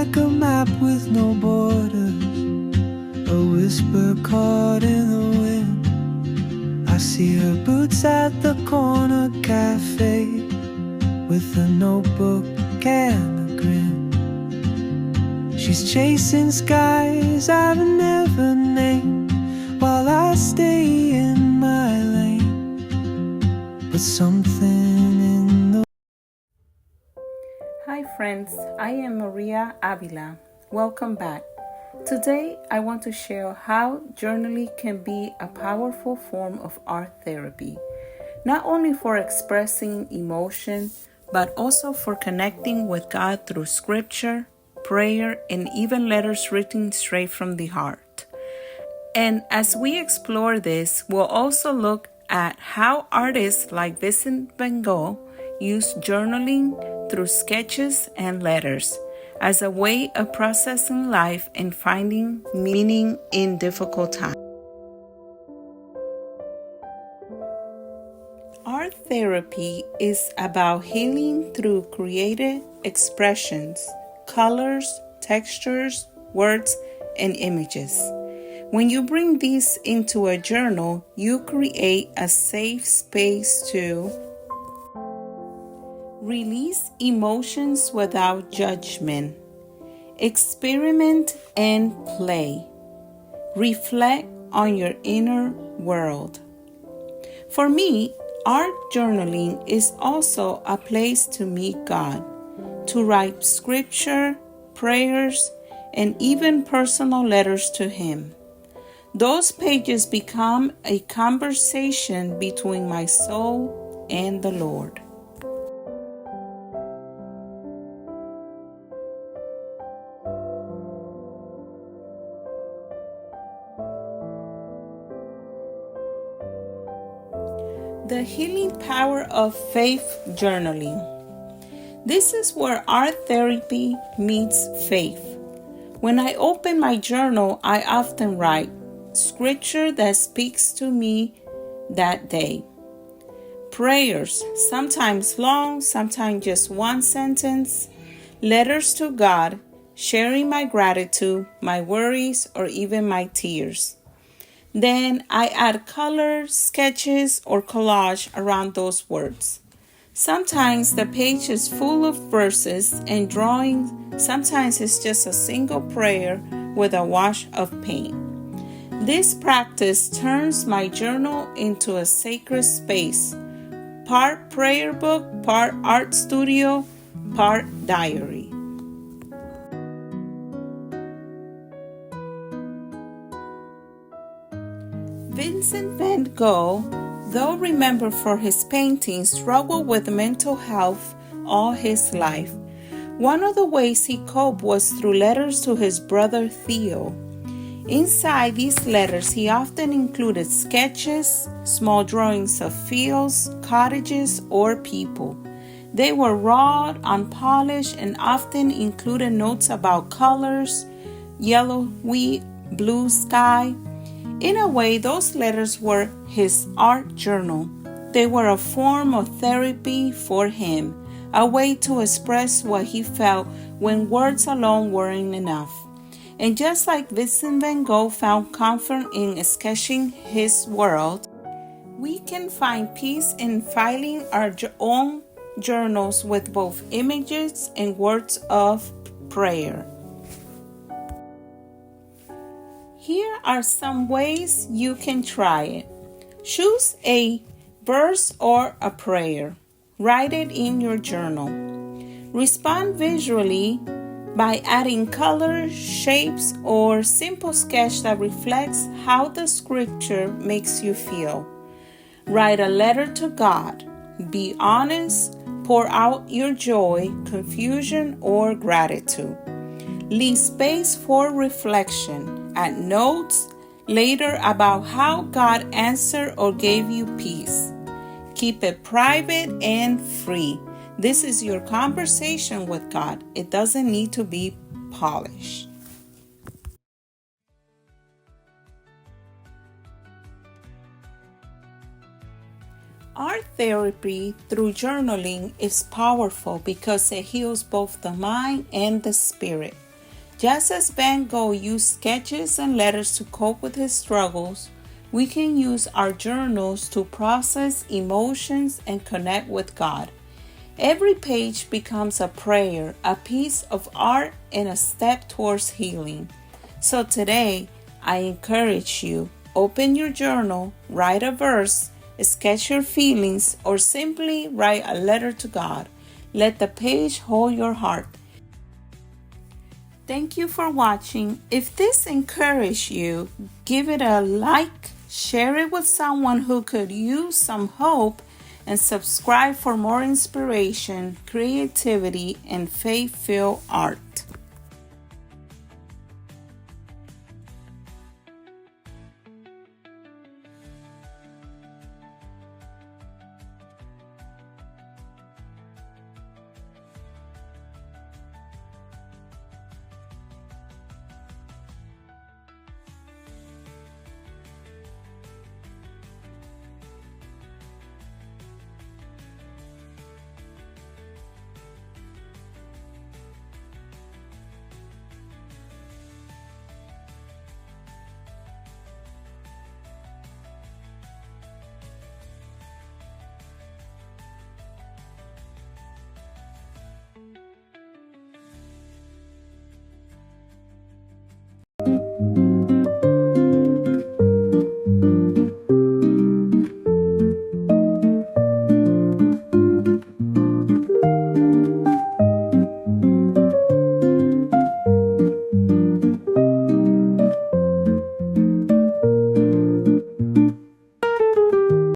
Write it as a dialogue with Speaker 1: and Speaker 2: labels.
Speaker 1: like a map with no borders, a whisper caught in the wind. I see her boots at the corner cafe, with a notebook and a grin. She's chasing skies I've never named, while I stay in my lane. But something in the...
Speaker 2: Hi friends, I am Maria Avila. Welcome back. Today I want to share how journaling can be a powerful form of art therapy, not only for expressing emotion, but also for connecting with God through scripture, prayer, and even letters written straight from the heart. And as we explore this, we'll also look at how artists like Vincent van Gogh use journaling through sketches and letters as a way of processing life and finding meaning in difficult times. Art therapy is about healing through creative expressions, colors, textures, words, and images. When you bring these into a journal, you create a safe space to release emotions without judgment, experiment and play, reflect on your inner world. For me, art journaling is also a place to meet God, to write scripture, prayers, and even personal letters to Him. Those pages become a conversation between my soul and the Lord. The healing power of faith journaling. This is where art therapy meets faith. When I open my journal, I often write scripture that speaks to me that day. Prayers, sometimes long, sometimes just one sentence. Letters to God, sharing my gratitude, my worries, or even my tears. Then I add color, sketches, or collage around those words. Sometimes the page is full of verses and drawings. Sometimes it's just a single prayer with a wash of paint. This practice turns my journal into a sacred space, part prayer book, part art studio, part diary. Vincent van Gogh, though remembered for his paintings, struggled with mental health all his life. One of the ways he coped was through letters to his brother Theo. Inside these letters, he often included sketches, small drawings of fields, cottages, or people. They were raw, unpolished, and often included notes about colors, yellowy, blue sky. In a way, those letters were his art journal. They were a form of therapy for him, a way to express what he felt when words alone weren't enough. And just like Vincent van Gogh found comfort in sketching his world, we can find peace in filing our own journals with both images and words of prayer. Here are some ways you can try it. Choose a verse or a prayer. Write it in your journal. Respond visually by adding colors, shapes, or simple sketch that reflects how the scripture makes you feel. Write a letter to God. Be honest. Pour out your joy, confusion, or gratitude. Leave space for reflection. Add notes later about how God answered or gave you peace. Keep it private and free. This is your conversation with God. It doesn't need to be polished. Art therapy through journaling is powerful because it heals both the mind and the spirit. Just as Van Gogh used sketches and letters to cope with his struggles, we can use our journals to process emotions and connect with God. Every page becomes a prayer, a piece of art, and a step towards healing. So today, I encourage you, open your journal, write a verse, sketch your feelings, or simply write a letter to God. Let the page hold your heart. Thank you for watching. If this encouraged you, give it a like, share it with someone who could use some hope, and subscribe for more inspiration, creativity, and faith-filled art.